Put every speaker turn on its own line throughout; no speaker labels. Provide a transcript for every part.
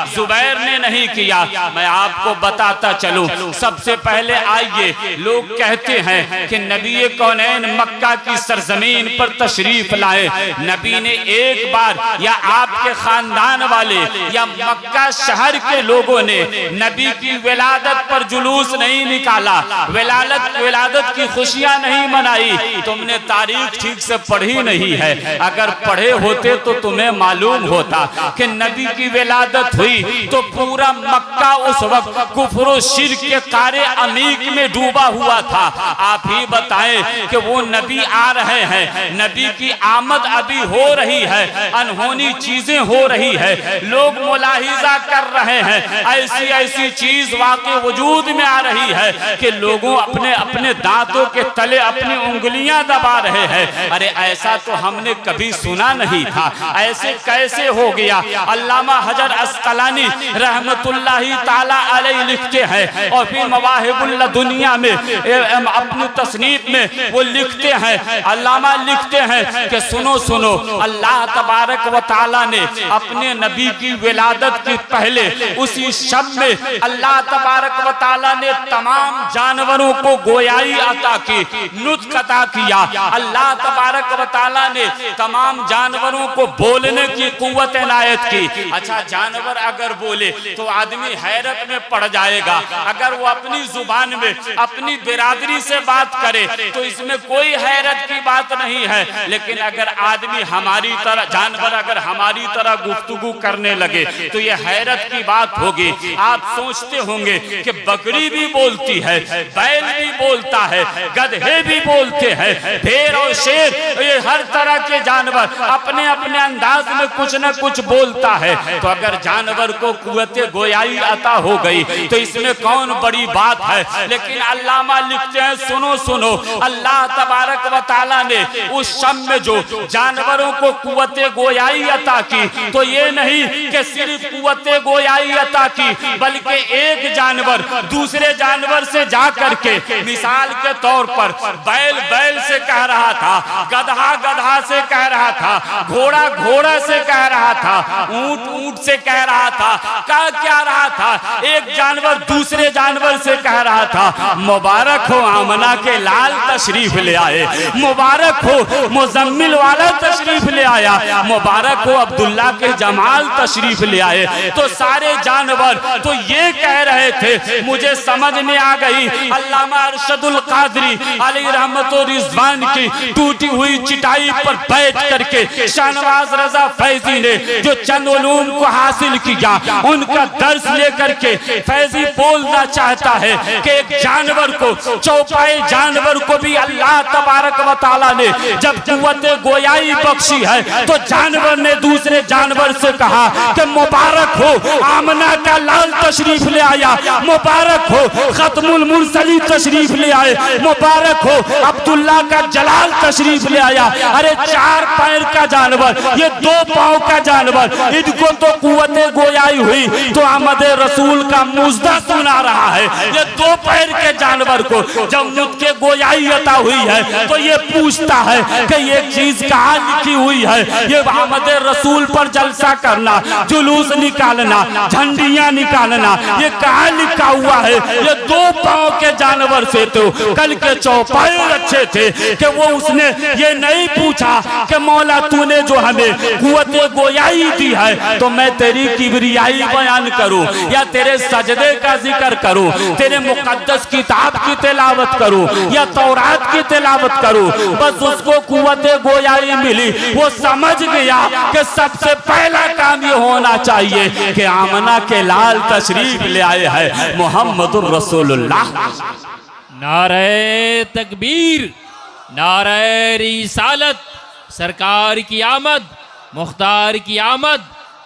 जुबैर ने नहीं किया। मैं आपको बताता चलूं, सबसे पहले आइए, लोग कहते हैं कि नबी कौनैन मक्का की सरजमीन पर तशरीफ लाए। नबी ने एक बार या आपके खानदान वाले या मक्का शहर के लोगों ने नबी की विलादत पर जुलूस नहीं निकाला, विलादत की खुशियां नहीं मनाई। तुमने तारीख ठीक से पढ़ी नहीं है। अगर पढ़े होते तो तुम्हें मालूम होता कि नबी की विलादत हुई तो पूरा मक्का उस वक्त कुफ्र और शिर्क के कारे अमीक में डूबा हुआ था। आप ही बताएं कि वो नबी आ रहे हैं, नबी की आमद अभी हो रही है, अनहोनी चीजें हो रही है, लोग मुलाहिजा कर रहे हैं, ऐसी ऐसी चीज वाकई वजूद में आ रही है कि लोगों अपने अपने दांतों के तले अपनी उंगलियां दबा रहे हैं। अरे ऐसा तो हमने कभी सुना नहीं था, ऐसे कैसे हो गया? अल्लामा हजर अस्कलानी रहमतुल्लाही ताला अलैहि लिखते हैं और फिर मवाहिबुल दुनिया में अपनी तसनीफ में वो लिखते हैं, अल्लामा लिखते हैं कि सुनो सुनो, अल्लाह तबारक व ताला ने अपने नबी की विलादत के पहले उसी शब में अल्लाह तबारक व ताला ने तमाम जानवरों को गोयाई अता की, नुत्क अता किया। अल्लाह तबारक व ताला ने तमाम जानवरों को बोलने की कुव्वत इनायत की। अच्छा, जानवर अगर बोले तो आदमी हैरत में पड़ जाएगा। अगर वो अपनी जुबान में अपनी बिरादरी से बात करे तो इसमें कोई हैरत की बात नहीं है, लेकिन अगर आदमी हमारी तरह, जानवर अगर हमारी तरह गुफ्तगू करने लगे तो ये हैरत की बात होगी। आप सोचते होंगे कि बकरी भी बोलती है, बैल भी बोलता है, गधे भी बोलते हैं, भेड़ और शेर, ये हर तरह के जानवर अपने अपने अंदाज में कुछ न कुछ बोलता है। तो अगर जानवर को कुव्वत गोयाई अता हो गई तो इसमें कौन बड़ी बात है? लेकिन अल्लामा लिखते हैं, सुनो सुनो, अल्लाह तबारक व ताला ने उस शब में जो जानवरों को कुव्वत गोयाई अता की, तो ये नहीं कि सिर्फ कुव्वत गोयाई अता की, बल्कि एक जानवर दूसरे जानवर से जा करके, मिसाल के तौर पर बैल बैल से कह रहा था, गधा गधा से कह रहा था, घोड़ा घोड़ा से कह रहा था, ऊंट ऊंट से कह रहा था, कह क्या रहा था? एक जानवर दूसरे जानवर से कह रहा था, मुबारक हो आमना के लाल तशरीफ ले आए, मुबारक हो मुजम्मिल वाला तशरीफ ले आया, मुबारक हो अब्दुल्ला के जमाल तशरीफ ले आए। तो सारे जानवर तो ये कह रहे थे, मुझे समझ में आ गई, अल्लामा अरशदुल कादरी अलैहि रहमत व रिज़वान की टूटी हुई चिटाई पर बैठ करके शाहनवाज रजा फैजी ने जो चंद उलूम को हासिल किया, उनका दर्स लेकर के फैजी बोलना चाहता है कि एक जानवर को, चौपाए जानवर को भी अल्लाह तबारक व ताला ने जब कुव्वत गोयाई बख्शी है तो जानवर ने दूसरे जानवर से कहा कि मुबारक हो आमना का लाल तशरीफ ले आया, मुबारक हो खत्मुल मुरसली तशरीफ ले आए, मुबारक हो अब्दुल्ला का जलाल तशरीफ ले आया। अरे चार पैर का जानवर, ये दो पांव का जानवर, इनको तो कुव्वत गोयाई हुई तो आमद रसूल का मुजदा सुना रहा है। ये दो पैर के जानवर को जब नुत्क गोयाई अता हुई है तो ये पूछता है कि ये चीज कहाँ लिखी हुई है? ये आमद रसूल पर जलसा करना, जुलूस निकालना, झंडियां निकालना, ये कहाँ लिखा हुआ है? ये दो पांव के जानवर से तो कल के चौपाए अच्छे थे कि वो उसने ये नहीं पूछा कि मौला तूने जो हमें कुव्वत गोयाई दी है तो मैं तेरी किबरियाई बयान करूं या तेरे सजदे का जिक्र करूं, तेरे मुकद्दस किताब की तिलावत करूं या तौरात की तिलावत करूं। बस उसको कुव्वत गोयाई मिली, वो समझ गया कि सबसे पहला काम ये होना चाहिए कि आमना के लाल तशरीफ ले आए हैं मोहम्मदुर रसूलुल्लाह।
नारे तकबीर, नारे रिसालत, सरकार की आमद, मुख्तार की आमद,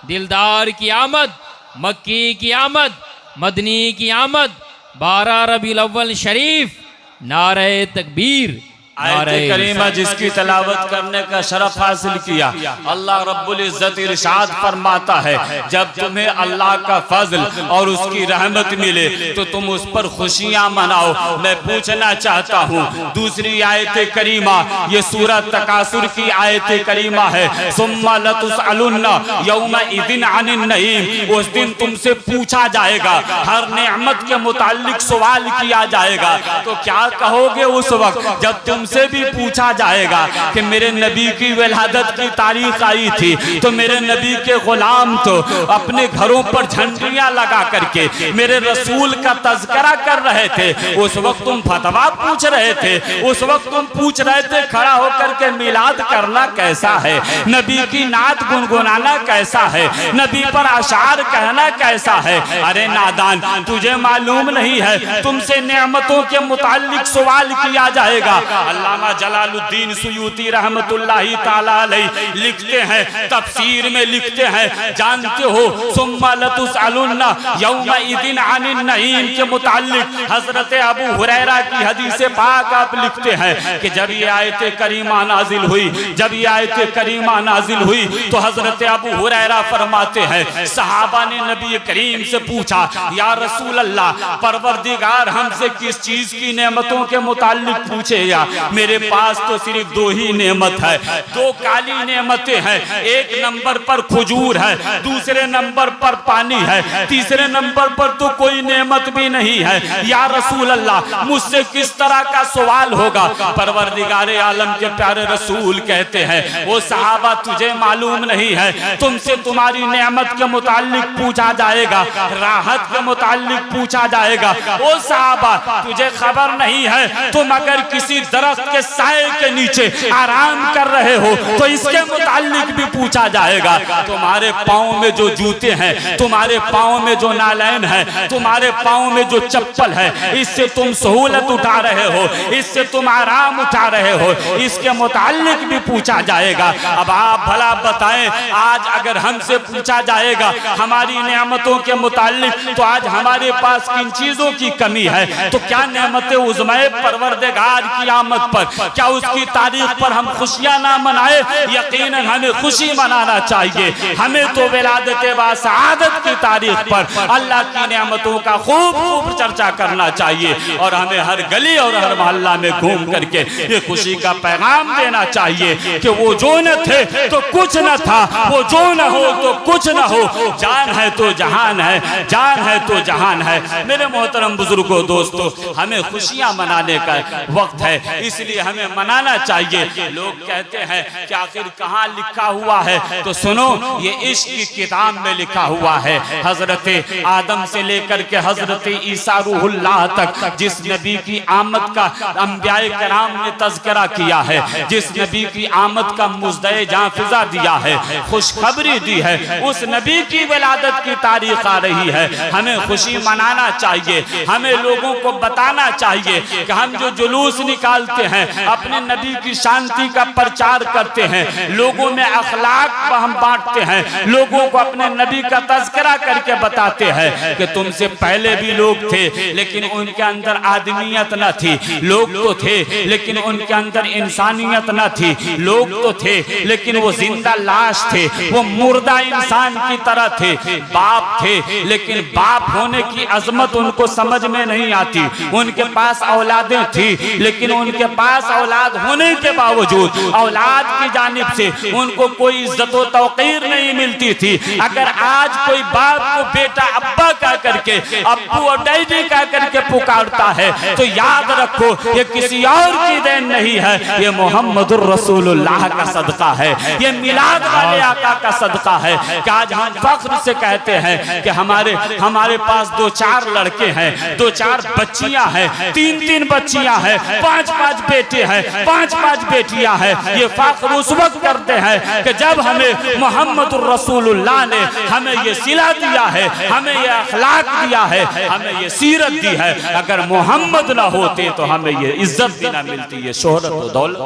दिलदार की आमद, मक्की की आमद, मदनी की आमद, 12 रबीउल अव्वल शरीफ। नारे तकबीर,
आयत करीमा जिसकी तलावत करने का शरफ हासिल किया, अल्लाह रब्बुल इज्जत इरशाद फरमाता है जब तुम्हें अल्लाह का फजल और उसकी रहमत मिले तो तुम उस पर खुशियां मनाओ। मैं पूछना चाहता हूँ, दूसरी आयत करीमा ये सूरत तकासुर की आयत करीमा है, सुम्मा लतुसअलुन्ना यौमइज़िन अनिन नईम, उस दिन तुमसे पूछा जाएगा, हर नेमत के मुताल्लिक सवाल किया जाएगा। तो क्या कहोगे उस वक्त जब तुमसे भी पूछा जाएगा कि मेरे नबी की विलादत की तारीख आई थी तो मेरे नबी के गुलाम तो अपने घरों पर झंडियां लगा करके मेरे रसूल का तज़किरा कर रहे थे, उस वक्त तुम फतवा पूछ रहे थे, उस वक्त तुम पूछ रहे थे खड़ा होकर के मिलाद करना कैसा है, नबी की नात गुनगुनाना कैसा है, नबी पर अशार कहना कैसा है। अरे नादान, तुझे मालूम नहीं है तुमसे नेमतों के मुताल्लिक सवाल किया जाएगा। अल्लामा जलालुद्दीन सुयूती रहमतुल्लाही ताला अलैह लिखते हैं, तफसीर में लिखते हैं, जानते हो सुम्मा लतुसअलुन्ना यौमइज़िन अनिन नईम के मुताल्लिक हजरत अबू हुरैरा की हदीस पाक आप लिखते हैं कि जब ये आयत करीमा नाजिल हुई, जब ये आयत करीमा नाजिल हुई तो हजरत अबू हुरैरा फरमाते हैं सहाबा ने नबी करीम से पूछा, या रसूल अल्लाह, परवरदिगार हमसे किस चीज की नेमतों के मुताल्लिक पूछेगा, मेरे पास तो सिर्फ दो ही नेमत है, दो काली नेमतें हैं, एक नंबर पर खजूर है, दूसरे नंबर पर पानी है, तीसरे नंबर पर तो कोई नेमत भी नहीं है। या रसूल अल्लाह, मुझसे किस तरह का सवाल होगा। परवरदिगारे आलम के प्यारे रसूल कहते हैं, वो सहाबा तुझे मालूम नहीं है, तुमसे तुम्हारी नेमत के मुताल्लिक पूछा जाएगा, राहत के मुताल्लिक पूछा जाएगा। ओ सहाबा, तुझे खबर नहीं है तुम अगर किसी दरख्त के साए के नीचे आराम कर रहे हो तो इसके मुताल्लिक भी पूछा जाएगा। तुम्हारे पाँव में जो जूते हैं, तुम्हारे पाँव में जो नालैन है, तुम्हारे पाँव में जो चप्पल है, इससे तुम सहूलत उठा रहे हो, इससे तुम आराम उठा रहे हो, इसके मुताल्लिक भी पूछा जाएगा। अब आप भला बताएं, आज अगर हमसे पूछा जाएगा हमारी नेमतों के मुताल्लिक तो आज हमारे पास किन चीजों की कमी है, तो क्या नेमत उज़्मा परवरदिगार की आमद पर, क्या उसकी तारीख पर हम खुशियां ना मनाए? यकीनन हमें खुशी मनाना चाहिए। हमें तो विलादत बासआदत की तारीख पर अल्लाह की नेमतों का खूब खूब चर्चा करना चाहिए और हमें हर गली और हर मोहल्ला में घूम करके ये खुशी का पैगाम देना चाहिए कि वो जो न थे तो कुछ न था, वो जो न हो तो कुछ न हो, जान है तो जहान है, जान है तो जहान है। मेरे मोहतरम बुजुर्गों, दोस्तों, हमें खुशियां मनाने का वक्त है, इसलिए हमें मनाना चाहिए। लोग कहते हैं कि आखिर कहाँ लिखा हुआ है, तो सुनो, ये इश्क की किताब में लिखा हुआ है। हजरत आदम से लेकर के हजरत ईसा रूहुल्लाह तक जिस नबी की आमद का अंबियाए कराम ने तज़किरा किया है, जिस नबी की आमद का मुज़्दए जाफ़िज़ा दिया है, खुशखबरी दी है, उस नबी की विलादत की तारीख आ रही है। हमें खुशी मनाना चाहिए, हमें लोगों को बताना चाहिए कि हम जो जुलूस निकालते हैं, अपने नबी की शांति का प्रचार करते हैं, लोगों में अखलाक हम बांटते हैं, लोगों को अपने नबी का तज़किरा करके बताते हैं कि तुमसे पहले भी लोग थे लेकिन उनके अंदर आदमियत न थी, लोग तो थे लेकिन उनके अंदर इंसानियत न थी, लोग तो थे लेकिन वो जिंदा लाश थे, वो मुर्दा इंसान की तरह थे, बाप थे लेकिन बाप होने की अजमत उनको समझ में नहीं आती, उनके पास औलादें थी लेकिन उनके पास औलाद होने के बावजूद औलाद की जानिब से उनको कोई इज्जत व तौकीर नहीं मिलती थी। अगर आज कोई बाप को बेटा अब्बा कह करके, अब्बू और डैडी कह करके पुकारता है तो याद रखो ये किसी और की देन नहीं है, ये मोहम्मदुर रसूलुल्लाह का सदका है, ये मिलाद वाले आका का सदका है। कि आज हम फख्र से कहते हैं कि हमारे पास 2-4 लड़के हैं, 2-4 बच्चियां हैं, 3-3 बच्चियां हैं, 5-5 बेटे हैं, 5-5 बेटियां हैं। ये फख्र उस वक्त करते हैं कि जब हमें मोहम्मदुर रसूलुल्लाह ने हमें ये सिला दिया है, हमें ये अखलाक दिया है, हमें ये सीरत दी है। अगर मोहम्मद ना होते तो हमें ये इज्जत भी ना मिलती, ये शोहरत और दौलत।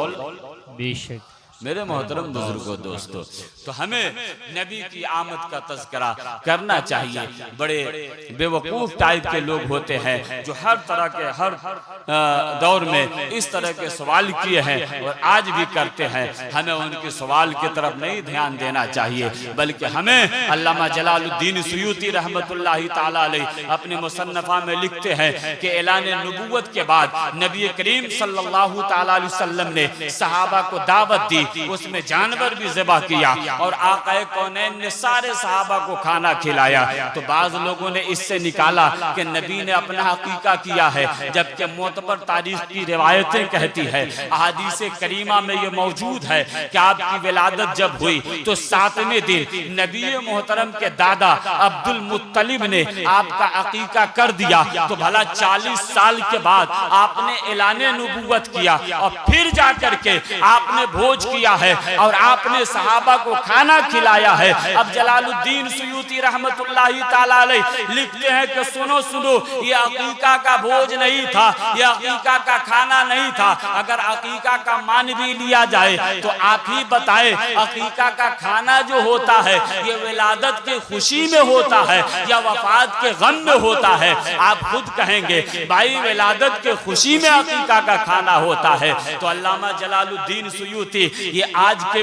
बेशक
मेरे मोहतरम बुजुर्गों दोस्तों, तो हमें नबी की आमद का तज़किरा करना चाहिए। बड़े बेवकूफ़ टाइप के लोग होते हैं जो हर तरह के हर दौर में इस तरह के सवाल किए हैं और आज भी करते हैं। हमें उनके सवाल की तरफ नहीं ध्यान देना चाहिए, बल्कि हमें अल्लामा जलालुद्दीन सुयूती रहमतुल्लाहि ताला अलैह अपने मुसन्नफ़ा में लिखते हैं कि ऐलान नबूवत के बाद नबी करीम सल्लल्लाहु ताला अलैहि वसल्लम ने सहाबा को दावत दी, उसमें जानवर भी ज़िबा किया और आक़ाए कौनैन ने सारे सहाबा को खाना खिलाया। तो बाज़ लोगों ने इससे निकाला कि नबी ने अपना हकीका किया है, जबकि मोतबर तारीख की रिवायतें कहती है, अहादीसे करीमा में ये मौजूद है कि आपकी विलादत जब हुई तो 7वें दिन नबी मोहतरम के दादा अब्दुल मुत्तलिब ने आपका अकीका कर दिया। तो भला 40 साल के बाद आपने ऐलाने नबूवत किया और फिर जाकर के आपने भोज किया है और आपने सहाबा को खाना खिलाया है। अब जलालुद्दीन सुयूती रहमतुल्लाहि ताला अलैह लिखते हैं कि सुनो सुनो, ये अकीका का भोज नहीं था, ये अकीका का खाना नहीं था। अगर अकीका का मान भी लिया जाए तो आप ही बताएं, अकीका का खाना जो होता है ये विलादत की खुशी में होता है या वफात के गम में होता है? आप खुद कहेंगे भाई विलादत के खुशी में अकीका का खाना होता है। तो अल्लामा जलालुद्दीन सुयूती ये आज के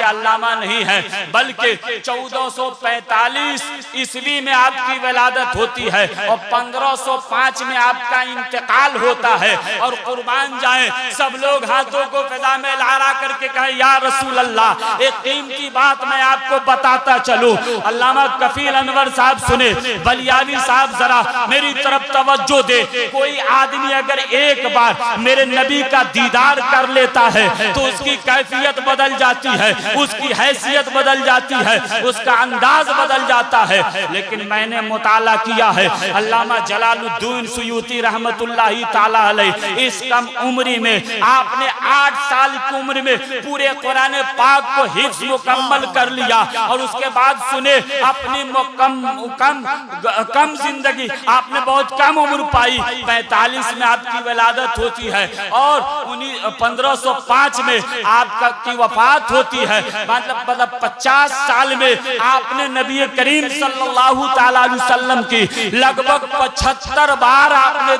अल्लामा नहीं है, बल्कि 1445 ईस्वी में आपकी विलादत होती है और 1505 में आपका इंतकाल होता है। और कुर्बान जाए सब लोग हाथों को फिदा में लहरा करके कहे या रसूल अल्लाह। एक कीमती बात मैं आपको बताता चलूं, अल्लामा कफील अनवर साहब सुने, बलियावी साहब जरा मेरी तरफ तवज्जो दे। कोई आदमी अगर एक बार मेरे नबी का दीदार कर लेता है तो उसकी कैफियत बदल जाती है, उसकी हैसियत बदल जाती है, उसका अंदाज बदल जाता है। लेकिन मैंने मुताला किया है, अल्लामा जलालुद्दीन सुयूती रहमतुल्लाहि ताला अलैह इस कम उम्री में आपने 8 साल की उम्र में पूरे कुरान पाक को हिफ्ज़ मुकम्मल कर लिया। और उसके बाद सुने अपनी कम जिंदगी आपने बहुत कम उम्र पाई, 45 में आपकी विलादत होती है और 1505 में आपका की वफात होती है। मतलब 50 साल में आपने नबी करीम सल्लल्लाहु ताला अलैहि वसल्लम की लगभग 75 बार आपने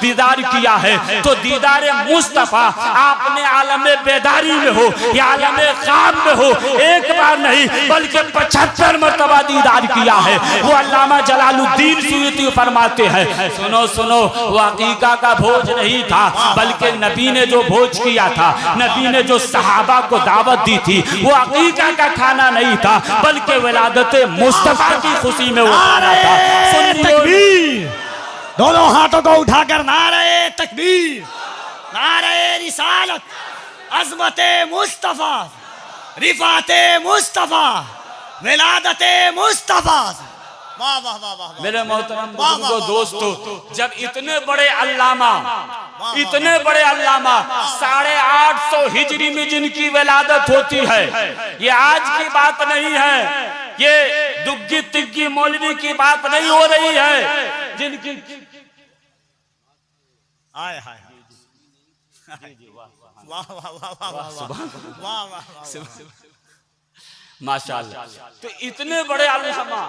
दीदार किया है। तो दीदार मुस्तफा आपने आलम बेदारी में हो या आलम ख्वाब में हो, एक बार नहीं बल्कि 75 मरतबा दीदार किया है। वो अल्लामा जलालुद्दीन सुयूती फरमाते हैं सुनो सुनो, वो अकीका का भोज नहीं था, बल्कि नबी ने जो भोज किया था, नबी ने जो सहाबा को दावत दी थी, वो अकीका का खाना नहीं था, बल्कि विलादत मुस्तफा की खुशी में वो खाना था।
तकबीर, दोनों हाथों को उठाकर नारे तकबीर, नारे रिसालत, अज़मते मुस्तफा, रिफाते मुस्तफा, विलादते मुस्तफा। वाह वाह वाह वाह।
मेरे मोहतरम बुजुर्गों दोस्तों, जब इतने बड़े अल्लामा 850 हिजरी में जिनकी विलादत होती है, ये आज की बात नहीं है, ये दुग्गी तिग्गी मौलवी की बात नहीं हो रही है। जिनकी
आए हाय वाह वाह वाह वाह वाह
माशाअल्लाह। तो इतने बड़े अल्लामा,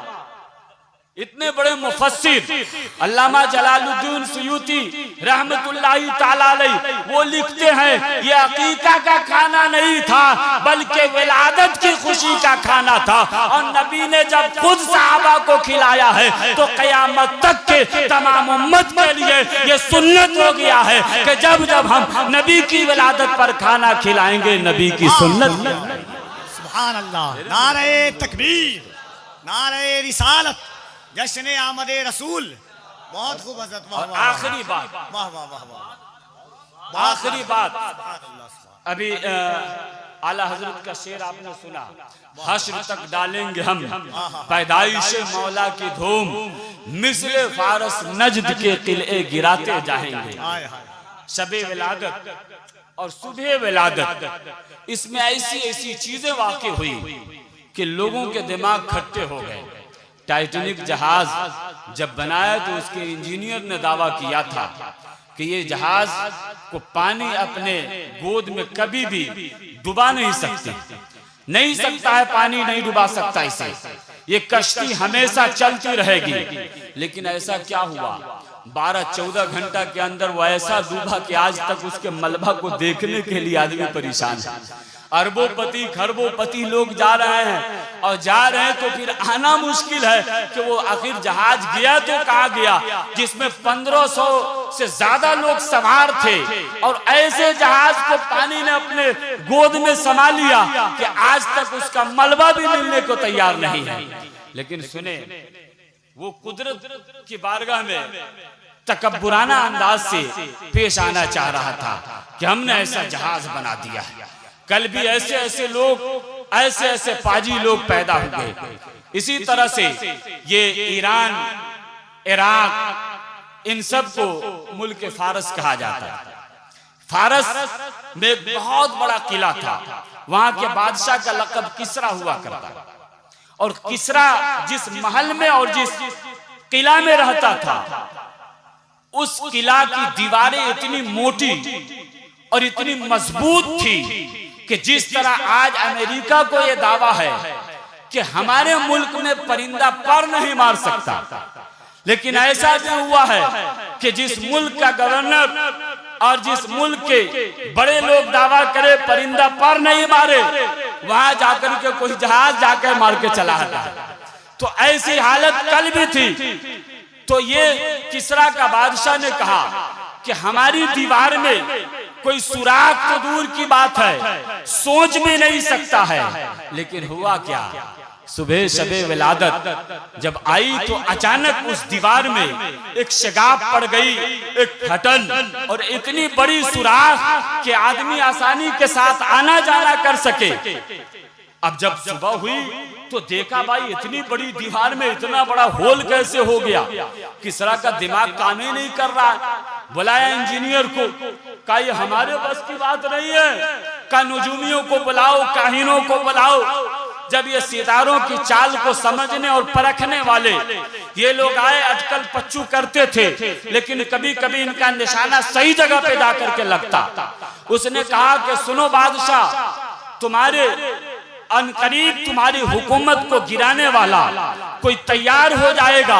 इतने बड़े मुफस्सिर अल्लामा जलालुद्दीन सुयूती रहमतुल्लाहि ताला अलैह वो लिखते हैं ये अकीका का खाना नहीं था, बल्कि विलादत की खुशी का खाना था। और नबी ने जब खुद सहाबा को खिलाया है तो क़यामत तक के तमाम उम्मत के लिए ये सुन्नत हो गया है कि जब जब हम नबी की विलादत पर खाना खिलाएंगे, नबी की सुन्नत।
सुभान अल्लाह, नारे तकबीर, नारे रिसालत, जश्न आमदे रसूल। बहुत खूब हज़रत।
आखिरी बात,
वाह वाह वाह वाह,
आखिरी बात, अभी आला हजरत का शेर आपने सुना, हश्र तक डालेंगे हम पैदाइश मौला की धूम, मिस्र फारस नजद के किले गिराते जाएंगे। शबे विलादत और सुबह विलादत, इसमें ऐसी ऐसी चीजें वाक़ई हुई कि लोगों के दिमाग खट्टे हो गए। टाइटैनिक जहाज जब बनाया तो उसके इंजीनियर ने दावा किया था कि ये जहाज को पानी अपने गोद में कभी भी डुबा नहीं सकता है, पानी नहीं डुबा सकता इसे। ये कश्ती हमेशा चलती रहेगी। लेकिन ऐसा क्या हुआ, 12-14 घंटा के अंदर वो ऐसा डूबा कि आज तक उसके मलबा को देखने के लिए आदमी परेशान है। अरबोपति खरबोपति लोग जा रहे हैं और जा रहे हैं तो फिर आना मुश्किल है कि वो आखिर जहाज गया तो कहाँ गया, जिसमें 1500 से ज्यादा लोग सवार थे और ऐसे जहाज को पानी ने अपने गोद में समा लिया कि आज तक उसका मलबा भी मिलने को तैयार नहीं है। लेकिन सुने, वो कुदरत की बारगाह में तकब्बुराना अंदाज से पेश आना चाह रहा था कि हमने ऐसा जहाज बना दिया है। कल भी ऐसे ऐसे लोग, ऐसे ऐसे पाजी लोग पैदा हुए। इसी तरह से ये ईरान, इराक, इन सब को मुल्क फारस कहा जाता है। फारस में एक बहुत बड़ा किला था, वहां के बादशाह का लक़ब किसरा हुआ करता। और किसरा जिस महल में और जिस किला में रहता था, उस किला की दीवारें इतनी मोटी और इतनी मजबूत थी कि जिस तरह आज अमेरिका को यह दावा है कि हमारे मुल्क में परिंदा पर नहीं मार सकता, लेकिन ऐसा भी हुआ है कि जिस मुल्क का गवर्नर और जिस मुल्क के बड़े लोग दावा करे परिंदा पर नहीं मारे, वहां जाकर के कोई जहाज जाकर मार के चला आता है। तो ऐसी हालत कल भी थी। तो ये किसरा का बादशाह ने कहा कि हमारी दीवार में कोई सुराख तो दूर की बात है, सोच भी नहीं सकता है। लेकिन हुआ क्या, सुबह शबे विलादत जब आई तो अचानक उस दीवार में एक शगाफ पड़ गई, एक फटन, और इतनी बड़ी सुराख कि आदमी आसानी के साथ आना जाना कर सके। अब जब सुबह हुई तो देखा भाई इतनी बड़ी दीवार में इतना बड़ा होल कैसे हो गया। किसरा का दिमाग काम ही नहीं कर रहा। बुलाया इंजीनियर को, कहा ये हमारे बस की बात नहीं है, का नुजूमियों को बुलाओ, काहिनों को बुलाओ। जब ये सितारों की चाल को समझने और परखने वाले ये लोग आए, अटकल पच्चू करते थे, लेकिन कभी कभी इनका निशाना सही जगह पे जा करके लगता। उसने कहा कि सुनो बादशाह, तुम्हारे अनकरीब तुम्हारी हुकूमत को गिराने वाला कोई तैयार हो जाएगा।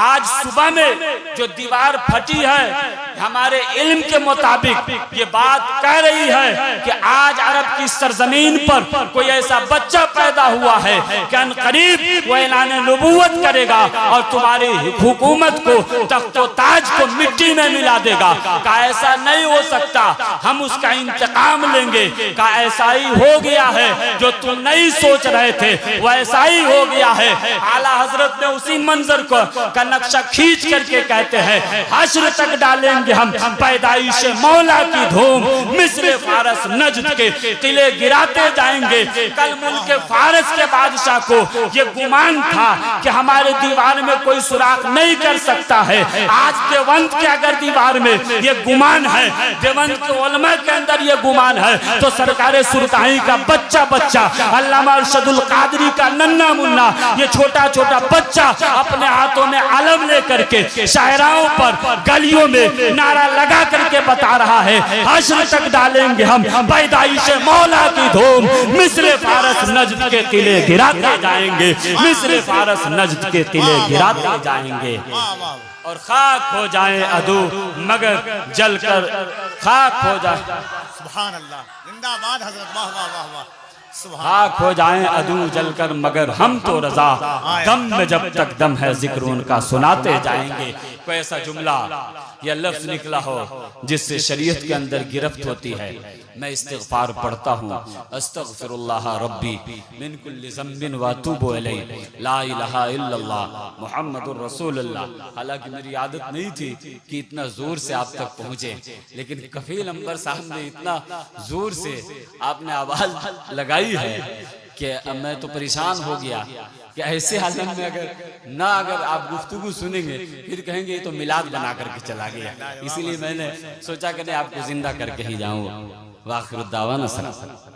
आज सुबह में जो दीवार फटी है, हमारे इल्म के मुताबिक ये बात कह रही है कि आज अरब की सरजमीन पर कोई ऐसा बच्चा पैदा हुआ है कि अनकरीब वो ऐलान नबूवत करेगा और तुम्हारी हुकूमत को, तख्तो ताज को मिट्टी में मिला देगा। का ऐसा नहीं हो सकता, हम उसका इंतकाम लेंगे। का ऐसा ही हो गया है, जो तुम नहीं सोच रहे थे वैसा ही हो गया है। आला हजरत ने उसी मंजर को का नक्शा खींच करके कहते हैं, हश्र तक डालेंगे हम पैदाइश मौला की धूम, मिस्र फारस नजद के किले गिराते जाएंगे। कल मुल्क फारस के बादशाह को ये गुमान था कि हमारे दीवार में कोई सुराख नहीं कर सकता है। आज देवंत के अगर दीवार में ये गुमान है, देवंत के उलमा के अंदर ये गुमान है, तो सरकारे सुल्तानी का बच्चा बच्चा, अल्लामा अरशदुल कादरी का नन्ना मुन्ना, ये छोटा छोटा बच्चा अपने हाथों में आलम लेकर के शायराओं पर गलियों में नारा लगा करके बता रहा है, हश्र तक डालेंगे हम पैदाइश मौला की धूम, मिस्र फारस नजद के किले गिराते जाएंगे, मिस्र फारस नजद के किले गिराते जाएंगे। और खाक हो जाए अदू मगर जलकर खाक हो जाए।
सुभान अल्लाह, जिंदाबाद हजरत, वाह वाह वाह वाह।
खाक हो जाएं अदू जलकर मगर हम तो रजा, दम में जब तक दम है जिक्र उनका सुनाते जाएंगे। कोई ऐसा जुमला या लफ्ज निकला हो जिससे शरीयत के अंदर गिरफ्त होती है। मैं इस्तिग़फ़ार पढ़ता हूँ, अस्तग़फ़िरुल्लाह रब्बी मिन कुल्लि ज़ंबिन व अतूबु इलैहि, ला इलाहा इल्लल्लाह मुहम्मदुर रसूलुल्लाह। हालांकि मेरी आदत नहीं थी कि इतना जोर से आप तक पहुँचे, लेकिन कफील अंबर साहब ने इतना जोर से आपने आवाज़ लगाई है कि मैं तो परेशान हो गया कि ऐसे हालत में अगर आप गुफ्तगू सुनेंगे फिर कहेंगे ये तो मिलाद बना करके चला गया। इसीलिए मैंने सोचा कि नहीं, आपको जिंदा करके ही जाऊँ। वाखिर दावाना सलाम।